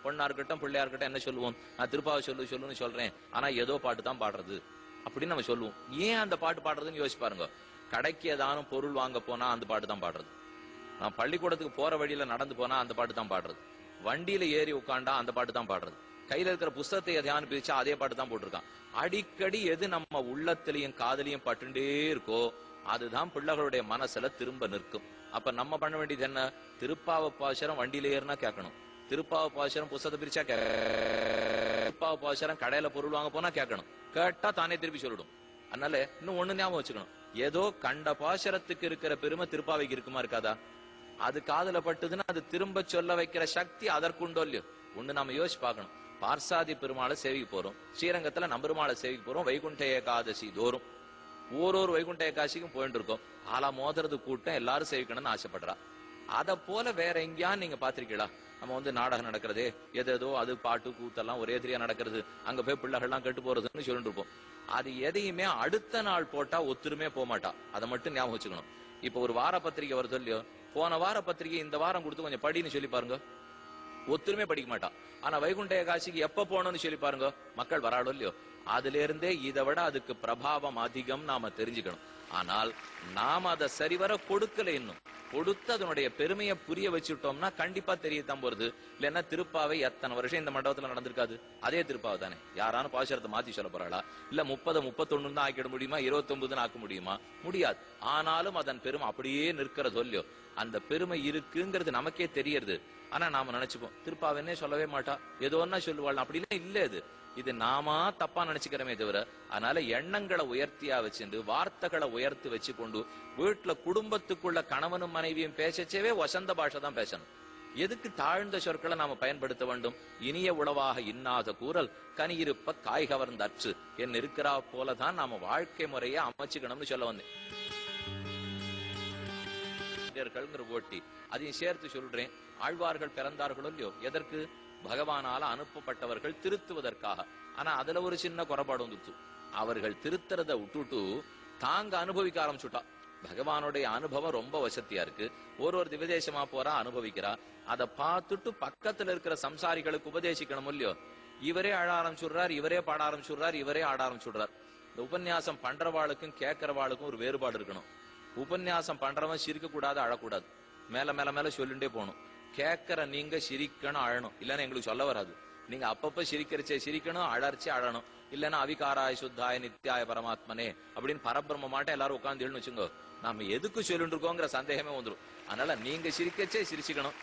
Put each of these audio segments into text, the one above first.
பொண்ணா இருக்கட்டும் பிள்ளையா இருக்கட்டும் என்ன சொல்லுவோம், நான் திருப்பாவை சொல்லுன்னு சொல்றேன், ஆனா ஏதோ பாட்டு தான் பாடுறது அப்படின்னு நம்ம சொல்லுவோம். ஏன் அந்த பாட்டு பாடுறதுன்னு யோசிச்சு பாருங்க. கடைக்கு ஏதானும் பொருள் வாங்க போனா அந்த பாட்டு தான் பாடுறது, நான் பள்ளிக்கூடத்துக்கு போற வழியில நடந்து போனா அந்த பாட்டு தான் பாடுறது, வண்டியில ஏறி உட்காண்டா அந்த பாட்டு தான் பாடுறது, கையில இருக்கிற புஸ்தகத்தை எதையானு பிரிச்சா அதே பாட்டு தான் போட்டிருக்கான். அடிக்கடி எது நம்ம உள்ளத்திலையும் காதலையும் பட்டுண்டே இருக்கோ அதுதான் பிள்ளைகளுடைய மனசுல திரும்ப நிற்கும். அப்ப நம்ம பண்ண வேண்டியது என்ன, திருப்பாவ பாசுரம் வண்டியில ஏறினா கேட்கணும், திருப்பாவ பாசுரம் புஸ்தகத்தை பிரிச்சா திருப்பாவ பாசுரம் கடையில பொருள் வாங்க போனா கேட்கணும், கேட்டா தானே திருப்பி சொல்லிடும். அதனால இன்னும் ஒண்ணு ஞாபகம் வச்சுக்கணும், ஏதோ கண்ட பாசுரத்துக்கு இருக்கிற பெருமை திருப்பாவைக்கு இருக்குமா இருக்காதா? அது காதுல பட்டுதுன்னா அது திரும்ப சொல்ல வைக்கிற சக்தி அதற்குண்டோ இல்லையோ ஒண்ணு நாம யோசிச்சு பார்க்கணும். பார்சாதி பெருமாளை சேவிக்க போறோம், ஸ்ரீரங்கத்துல நம்பெருமாளை சேவிக்க போறோம், வைகுண்ட ஏகாதசி தோறும் ஓரொரு வைகுண்ட ஏகாதசிக்கும் போயிட்டு இருக்கோம். ஆளா மோதுறது கூட்டம் எல்லாரும் சேவிக்கணும்னு ஆசைப்படுறா. அத போல வேற எங்கேயா நீங்க பாத்திருக்கீங்களா? நம்ம நாடகம் நடக்கிறதே எதோ அது பாட்டு கூத்தெல்லாம் ஒரே தெரியா நடக்கிறது, அங்க போய் பிள்ளைகள்லாம் கெட்டு போறதுன்னு சொல்லிட்டு இருப்போம். அது எதையுமே அடுத்த நாள் போட்டா ஒத்துருமே போக மாட்டா, அதை மட்டும் ஞாபகம் வச்சுக்கணும். இப்ப ஒரு வார பத்திரிகை வருது இல்லையோ, போன வார பத்திரிகை இந்த வாரம் கொடுத்து கொஞ்சம் படின்னு சொல்லி பாருங்க, ஒத்துருமே படிக்க மாட்டா. ஆனா வைகுண்ட ஏகாதசிக்கு எப்ப போகணும்னு சொல்லி பாருங்க, மக்கள் வராடோ இல்லையோ. அதுல இருந்தே இதை விட அதுக்கு பிரபாவம் அதிகம் நாம தெரிஞ்சுக்கணும். ஆனால் நாம அதை சரிவர கொடுக்கல, இன்னும் கொடுத்து அதனுடைய பெருமையை புரிய வச்சுட்டோம்னா கண்டிப்பா தெரியத்தான் போறது. இல்லைன்னா திருப்பாவை எத்தனை வருஷம் இந்த மண்டபத்துல நடந்திருக்காது, அதே திருப்பாவை தானே. யாரான பாசுரத்தை மாத்தி சொல்ல போறாளா? இல்ல 30 31 தான் ஆக்கிட முடியுமா, 29 ஆக்க முடியுமா? முடியாது. ஆனாலும் அதன் பெருமை அப்படியே நிற்கிறது இல்லையோ. அந்த பெருமை இருக்குங்கிறது நமக்கே தெரியறது. ஆனா நாம நினைச்சுப்போம் திருப்பாவன்னே சொல்லவே மாட்டா, ஏதோ ஒன்னா சொல்லுவாள், அப்படின்னா இல்ல. இது நாம தப்பா நினைச்சுக்கிறோமே தவிர. அதனால எண்ணங்களை உயர்த்தியா வச்சுண்டு வார்த்தைகளை உயர்த்தி வச்சு கொண்டு வீட்டுல குடும்பத்துக்குள்ள கணவனும் மனைவியும் பேசச்சேவே வசந்த பாஷை தான் பேசணும். எதுக்கு தாழ்ந்த சொற்களை நாம பயன்படுத்த வேண்டும்? இனிய உளவாக இன்னாத கூறல் கனியிருப்ப காய் கவர்ந்த அற்று என் இருக்கிறா போலதான் நாம வாழ்க்கை முறையை அமைச்சுக்கணும்னு சொல்ல வந்தேன். ஓட்டி அதையும் சேர்த்து சொல்றேன். ஆழ்வார்கள் பிறந்தார்களோ இல்லையோ, எதற்கு? பகவானால அனுப்பப்பட்டவர்கள் திருத்துவதற்காக. ஆனா அதுல ஒரு சின்ன குறைபாடு வந்துச்சு, அவர்கள் திருத்துறத விட்டுட்டு தாங்க அனுபவிக்க ஆரம்பிச்சுட்டா. பகவானுடைய அனுபவம் ரொம்ப வசதியா இருக்கு, ஒரு திவதேசமா போறா அனுபவிக்கிறா. அதை பார்த்துட்டு பக்கத்துல இருக்கிற சம்சாரிகளுக்கு உபதேசிக்கணும் இல்லையோ. இவரே அழ ஆரம்பிச்சுடுறார், இவரே பாட ஆரம்பிச்சுடுறார், இவரே ஆட ஆரம்பிச்சுடுறார். இந்த உபன்யாசம் பண்றவாளுக்கும் கேட்கறவாளுக்கும் ஒரு வேறுபாடு இருக்கணும். உபன்யாசம் பண்றவன் சிரிக்க கூடாது, அழக்கூடாது, மேல மேல மேல சொல்லிண்டே போகணும். கேட்கற நீங்க சிரிக்கணும், அழணும், இல்லன்னா எங்களுக்கு சொல்ல வராது. நீங்க அப்பப்ப சிரிக்கிறச்சே சிரிக்கணும், அழற்சி அழணும். இல்லன்னா அவிகாராய சுத்தாய நித்யாய பரமாத்மனே அப்படின்னு பரபிரம்ம மாட்ட எல்லாரும் உட்கார்ந்து எழுன்னு வச்சுங்க, நாம எதுக்கு சொல்லிட்டு இருக்கோங்கிற சந்தேகமே வந்துடும். அதனால நீங்க சிரிக்கச்சே சிரிச்சுக்கணும்,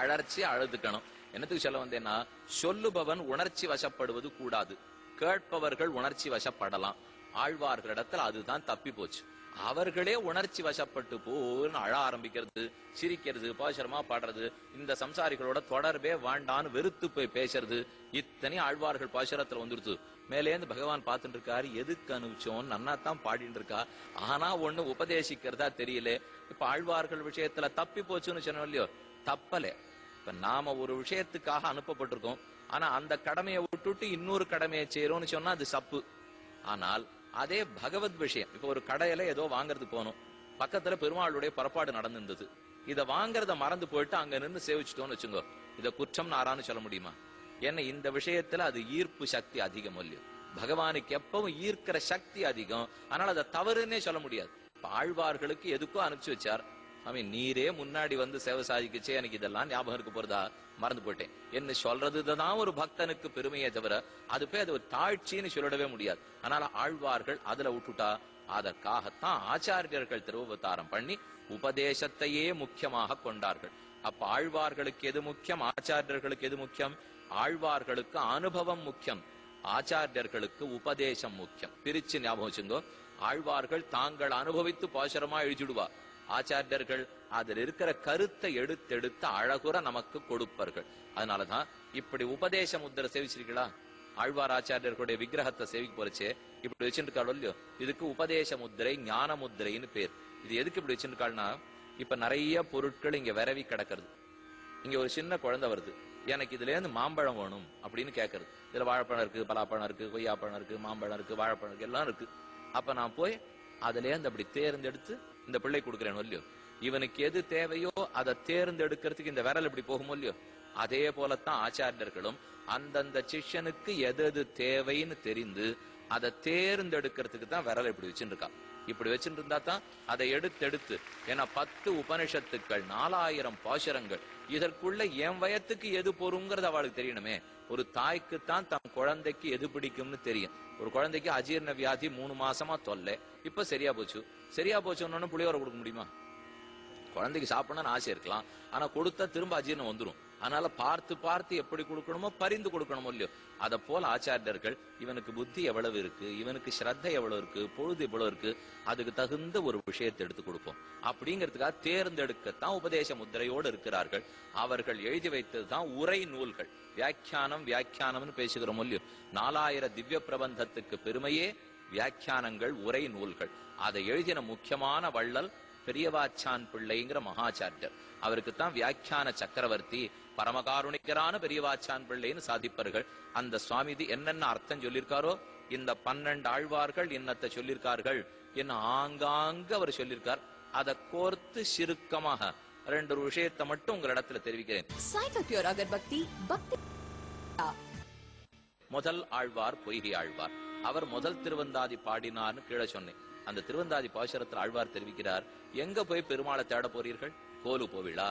அழற்சி அழுதுக்கணும். என்னத்துக்கு சொல்ல வந்தேன்னா, சொல்லுபவன் உணர்ச்சி வசப்படுவது கூடாது, கேட்பவர்கள் உணர்ச்சி வசப்படலாம். ஆழ்வார்களிடத்துல அதுதான் தப்பி போச்சு. அவர்களே உணர்ச்சி வசப்பட்டு போன்னு அழ ஆரம்பிக்கிறது, சிரிக்கிறது, பாசுரமா பாடுறது, இந்த சம்சாரிகளோட தொடர்பே வேண்டான்னு வெறுத்து போய் பேசுறது, இத்தனை ஆழ்வார்கள் பாசுரத்துல வந்துருது. மேலேந்து பகவான் பார்த்துட்டு இருக்காரு, எதுக்கு அனுப்பிச்சோம், நன்னாத்தான் பாடிட்டு இருக்கா, ஆனா ஒண்ணு உபதேசிக்கிறதா தெரியல. இப்ப ஆழ்வார்கள் விஷயத்துல தப்பி போச்சுன்னு சொன்னோம் இல்லையோ, தப்பல. இப்ப நாம ஒரு விஷயத்துக்காக அனுப்பப்பட்டிருக்கோம், ஆனா அந்த கடமையை விட்டுட்டு இன்னொரு கடமையை செய்யறோம்னு சொன்னா அது சப்பு. ஆனால் அதே பகவத் விஷயம், இப்ப ஒரு கடையில ஏதோ வாங்கறது போனோம், பக்கத்துல பெருமாளுடைய புறப்பாடு நடந்துருந்தது, இத வாங்கறத மறந்து போயிட்டு அங்க நின்று சேவிச்சுட்டோம்னு வச்சுங்கோ, இத குற்றம் நாரான்னு சொல்ல முடியுமா? ஏன்னா இந்த விஷயத்துல அது ஈர்ப்பு சக்தி அதிகம் இல்லையோ. பகவானுக்கு எப்பவும் ஈர்க்கிற சக்தி அதிகம், அதனால அதை தவறுன்னே சொல்ல முடியாது. ஆழ்வார்களுக்கு எதுக்கோ அனுப்பிச்சு வச்சார், நீரே முன்னாடி வந்து சேவை சாதிக்கச்சே எனக்கு இதெல்லாம் ஞாபகம் இருக்க போறதா, மறந்து போயிட்டேன் என்ன சொல்றதுதான் ஒரு பக்தனுக்கு பெருமையே தவிர அது போய் அது ஒரு தாழ்ச்சின்னு சொல்லிடவே முடியாது. அதனால ஆழ்வார்கள் அதுல விட்டுட்டா. அதற்காகத்தான் ஆச்சாரியர்கள் திருவவதாரம் பண்ணி உபதேசத்தையே முக்கியமாக கொண்டார்கள். அப்ப ஆழ்வார்களுக்கு எது முக்கியம், ஆச்சாரியர்களுக்கு எது முக்கியம்? ஆழ்வார்களுக்கு அனுபவம் முக்கியம், ஆச்சாரியர்களுக்கு உபதேசம் முக்கியம். பிரிச்சு ஞாபகம் வச்சுங்கோ. ஆழ்வார்கள் தாங்கள் அனுபவித்து பாசுரமா எழுதிடுவா, ஆச்சாரியர்கள் அதில் இருக்கிற கருத்தை எடுத்தெடுத்து அழகுற நமக்கு கொடுப்பார்கள். அதனாலதான் இப்படி உபதேச முத்திரை சேவிச்சிருக்கீங்களா? ஆழ்வார் ஆச்சாரியர்களுடைய விக்கிரகத்தை சேவிக்க போறச்சே இப்படி வச்சுருக்காளோ இல்லையோ, இதுக்கு உபதேச முத்திரை ஞான முத்திரைன்னு பேர். இது எதுக்கு இப்படி வச்சிருக்காள்னா, இப்ப நிறைய பொருட்கள் இங்க விரவி கிடக்கிறது. இங்க ஒரு சின்ன குழந்தை வருது, எனக்கு இதுல இருந்து மாம்பழம் வேணும் அப்படின்னு கேட்கறது. இதுல வாழைப்பழம் இருக்கு, பலாப்பழம் இருக்கு, கொய்யாப்பழம் இருக்கு, மாம்பழம் இருக்கு, வாழைப்பழம் இருக்கு, எல்லாம் இருக்கு. அப்ப நான் போய் அதுல இருந்து அப்படி தேர்ந்தெடுத்து இந்த பிள்ளை கொடுக்குறேன் இல்லையோ. இவனுக்கு எது தேவையோ அதை தேர்ந்தெடுக்கிறதுக்கு இந்த விரல் இப்படி போகுமோ இல்லையோ, அதே போலத்தான் ஆச்சாரியர்களும் அந்தந்த சிஷ்யனுக்கு எது எது தேவைன்னு தெரிந்து அதை தேர்ந்தெடுக்கிறதுக்கு தான் விரல் இப்படி வச்சுருக்கா. இப்படி வச்சுட்டு இருந்தா தான் அதை எடுத்து ஏன்னா 10 உபனிஷத்துக்கள் 4000 பாசுரங்கள் இதற்குள்ள என் வயத்துக்கு எது பொறுங்கிறது அவளுக்கு தெரியணுமே. ஒரு தாய்க்குத்தான் தன் குழந்தைக்கு எது பிடிக்கும்னு தெரியும். ஒரு குழந்தைக்கு அஜீர்ண வியாதி 3 மாசமா தொல்லை, இப்ப சரியா போச்சுன்னு புளியோரை கொடுக்க முடியுமா? குழந்தைக்கு சாப்பிடணும்னு ஆசை இருக்கலாம், ஆனா கொடுத்தா திரும்ப அஜீர்ணம் வந்துடும். அதனால பார்த்து எப்படி கொடுக்கணுமோ பரிந்து கொடுக்கணுமோ இல்லையோ, அத போல ஆச்சாரியர்கள் இவனுக்கு புத்தி எவ்வளவு இருக்கு, இவனுக்கு ஸ்ரத்தை எவ்வளவு இருக்கு, பொழுது எவ்வளவு இருக்கு, அதுக்கு தகுந்த ஒரு விஷயத்தை எடுத்து கொடுப்போம் அப்படிங்கிறதுக்காக தேர்ந்தெடுக்கத்தான் உபதேச முத்திரையோடு இருக்கிறார்கள். அவர்கள் எழுதி வைத்ததுதான் உரை நூல்கள். வியாக்கியானம்னு பேசுகிறோம் இல்லையோ, 4000 திவ்ய பிரபந்தத்துக்கு பெருமையே வியாக்கியானங்கள், உரை நூல்கள். அதை எழுதின முக்கியமான வள்ளல் பெரியவாச்சான் பிள்ளைங்கிற மகாச்சாரியர். அவருக்குத்தான் வியாக்கியான சக்கரவர்த்தி, பரமகாருணிகரான பெரியவாச்சான் பிள்ளைன்னு சாதிப்பார்கள். அந்த சுவாமிதி என்னென்ன அர்த்தம் சொல்லியிருக்காரோ இந்த 12 ஆழ்வார்கள் என்னத்தை சொல்லியிருக்கார்கள் என்ன ஆங்காங்க அவர் சொல்லியிருக்கார். அதை கோர்த்து சிறுக்கமாக 2 விஷயத்தை மட்டும் உங்களிடத்துல தெரிவிக்கிறேன். முதல் ஆழ்வார் பொய்கை ஆழ்வார். அவர் முதல் திருவந்தாதி பாடினார்னு கீழே சொன்னேன். அந்த திருவந்தாதி பாசுரத்தில் ஆழ்வார் தெரிவிக்கிறார், எங்க போய் பெருமாளை தேட போறீர்கள்? கோலு போவிழா,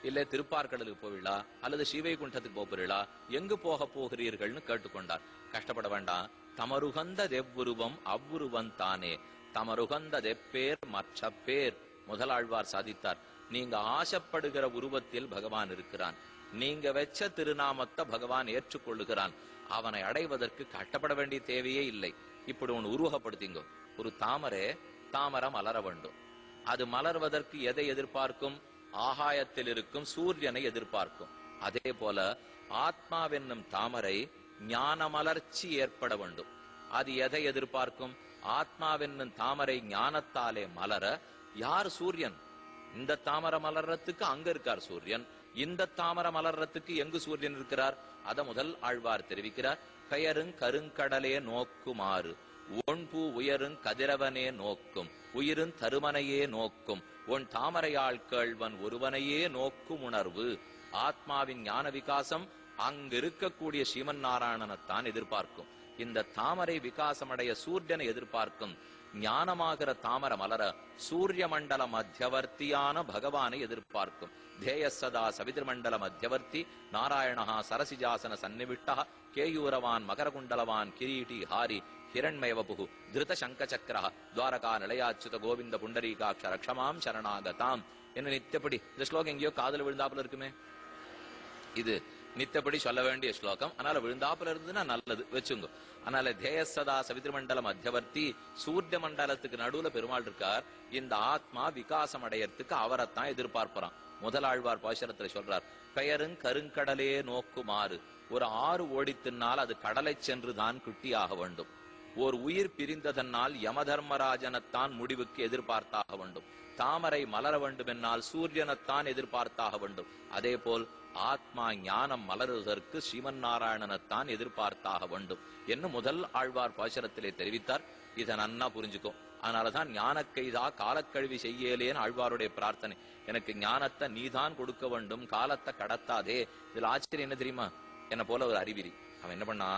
இல்ல திருப்பார்கடலுக்கு போவிழா, அல்லது ஸ்ரீவைகுண்டத்துக்கு போகிறீர்களா, எங்கு போக போகிறீர்கள்னு கேட்டுக்கொண்டார். கஷ்டப்பட வேண்டாம். தமருகந்த தெவ்வுருவம் அவ்வுருவம் தானே, தமருகந்த தெப்பேர் மற்ற பேர். முதலாழ்வார் சாதித்தார், நீங்க ஆசைப்படுகிற உருவத்தில் பகவான் இருக்கிறான், நீங்க வச்ச திருநாமத்தை பகவான் ஏற்றுக்கொள்ளுகிறான். அவனை அடைவதற்கு கஷ்டப்பட வேண்டிய தேவையே இல்லை. இப்படி ஒன்று உருவகப்படுத்திங்க. ஒரு தாமரை மலர வேண்டும். அது மலர்வதற்கு எதை எதிர்பார்க்கும்? ஆகாயத்தில் இருக்கும் சூரியனை எதிர்பார்க்கும். அதே போல ஆத்மாவென்னும் தாமரை ஞான மலர்ச்சி ஏற்பட வேண்டும். அது எதை எதிர்பார்க்கும்? ஆத்மாவென்னும் தாமரை ஞானத்தாலே மலர யார்? சூரியன். இந்த தாமரை மலர்றதுக்கு அங்க இருக்கார் சூரியன், இந்த தாமரை மலர்றதுக்கு எங்கு சூரியன் இருக்கிறார்? அத முதல் ஆழ்வார் தெரிவிக்கிறார். பெயருங் கருங்கடலே நோக்குமாறு ஒன்பூ உயருங் கதிரவனே நோக்கும், உயிரும் தருமனையே நோக்கும், உன் தாமரையாள் கேள்வன் ஒருவனையே நோக்கும் உணர்வு. ஆத்மாவின் ஞான விகாசம் அங்கு இருக்கக்கூடிய ஸ்ரீமன் நாராயணனைத்தான் எதிர்பார்க்கும். இந்த தாமரை விகாசமடைய சூரியனை எதிர்பார்க்கும். ஞானமாகிற தாமர மலர சூரிய மண்டல மத்தியவர்த்தியான பகவானை எதிர்பார்க்கும். தேயசதா சவிதிர்மண்டல மத்தியவர்த்தி நாராயணஹா சரசிஜாசன சன்னிவிட்டா கேயூரவான் மகரகுண்டலவான் கிரீட்டி ஹாரி ஹிரண்மயவபுகு திருத சங்க சக்கரஹ துவாரகா நிலையாச்சுத கோவிந்த புண்டரீகாட்ச ரக்ஷமாம் சரணாகதாம். என்ன நித்தியப்படி இந்த ஸ்லோகம் எங்கேயோ காதல விழுந்தாப்புல இருக்குமே, இது நித்தப்படி சொல்ல வேண்டிய ஸ்லோகம். அதனால விழுந்தாப்புல இருந்துன்னா நல்லது வச்சுங்க. அதனால தேயசதா சவிதிர்மண்டல மத்தியவர்த்தி சூரிய மண்டலத்துக்கு நடுவுல பெருமாள் இருக்கார். இந்த ஆத்மா விகாசம் அடையறதுக்கு அவரைத்தான் எதிர்பார்ப்பான். முதலாழ்வார் பாசுரத்துல சொல்றார், பெயருங் கருங்கடலே நோக்குமாறு. ஒரு ஆறு ஓடித்தினால் அது கடலை சென்று தான் குட்டியாக வேண்டும். ஓர் உயிர் பிரிந்ததனால் யமதர்மராஜனத்தான் முடிவுக்கு எதிர்பார்த்தாக வேண்டும். தாமரை மலர வேண்டும் என்னால் சூரியனைத்தான் எதிர்பார்த்தாக வேண்டும். அதே போல் ஆத்மா ஞானம் மலருவதற்கு ஸ்ரீமன் நாராயணனைத்தான் எதிர்பார்த்தாக வேண்டும் என்று முதல் ஆழ்வார் பாசுரத்திலே தெரிவித்தார். இதை நன்னா புரிஞ்சுக்கும். அதனாலதான் ஞானக்கைதா காலக்கழிவு செய்யலேன்னு ஆழ்வாருடைய பிரார்த்தனை. எனக்கு ஞானத்தை நீதான் கொடுக்க வேண்டும், காலத்தை கடத்தாதே. இதுல ஆச்சரியம் என்ன தெரியுமா? என்ன போல ஒரு அறிவிரி அவன் என்ன பண்ணா,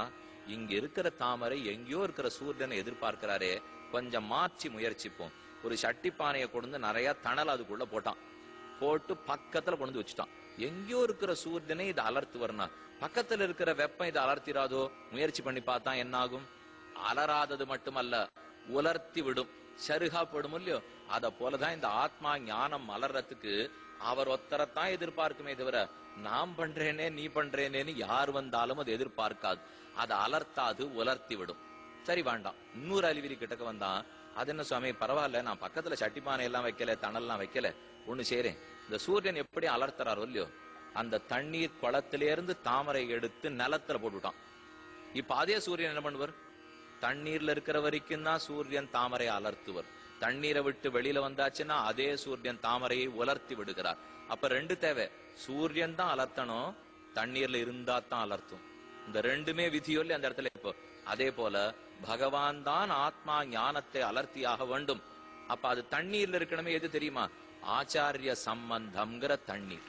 இங்க இருக்கிற தாமரை எங்கேயோ இருக்கிற சூரியனை எதிர்பார்க்கிறாரே, கொஞ்சம் மாற்றி முயற்சிப்போம். ஒரு சட்டிப்பானையை கொண்டு நிறைய தணல் அதுக்குள்ள போட்டு பக்கத்துல கொண்டு வச்சுட்டான். எங்கேயோ இருக்கிற சூரியனை இதை அலர்த்து வரணும், பக்கத்துல இருக்கிற வெப்பம் இதை அலர்த்திராதோ? முயற்சி பண்ணி பார்த்தா என்ன ஆகும்? அலராதது மட்டுமல்ல, உலர்த்தி விடும், சருகாப்படும் இல்லையோ? அத போலதான் இந்த ஆத்மா ஞானம் மலர்றதுக்கு அவர் ஒத்தரத்தான் எதிர்பார்க்குமே தவிர நாம் பண்றேனே நீ பண்றேனேன்னு யார் வந்தாலும் அது எதிர்பார்க்காது. அதை அலர்த்தாது, உலர்த்தி விடும். சரி வேண்டாம், இன்னொரு அழிவிரி கிட்டக்க வந்தான். அது என்ன சுவாமி, பரவாயில்ல, நான் பக்கத்துல சட்டிப்பானை எல்லாம் வைக்கல, தணல்லாம் வைக்கல, ஒண்ணு சேரேன். இந்த சூரியன் எப்படி அலர்த்துறாரோ இல்லையோ, அந்த தண்ணீர் குளத்திலிருந்து தாமரை எடுத்து நிலத்துல போட்டுட்டான். இப்ப அதே சூரியன் என்ன பண்ணுவார்? தண்ணீர்ல இருக்கிற வரைக்கும் தான் சூரியன் தாமரை அலர்த்துவர். தண்ணீரை விட்டு வெளியில வந்தாச்சுன்னா அதே சூரியன் தாமரையை உலர்த்தி விடுகிறார். அப்ப ரெண்டு தேவை, சூரியன் தான் அலர்த்தணும், தண்ணீர்ல இருந்தா தான் அலர்த்தும். இந்த ரெண்டுமே விதியோல்ல அந்த இடத்துல. இப்போ அதே போல பகவான் தான் ஆத்மா ஞானத்தை அலர்த்தியாக வேண்டும். அப்ப அது தண்ணீர்ல இருக்கணுமே. எது தெரியுமா? ஆச்சாரிய சம்பந்தம்ங்கிற தண்ணீர்.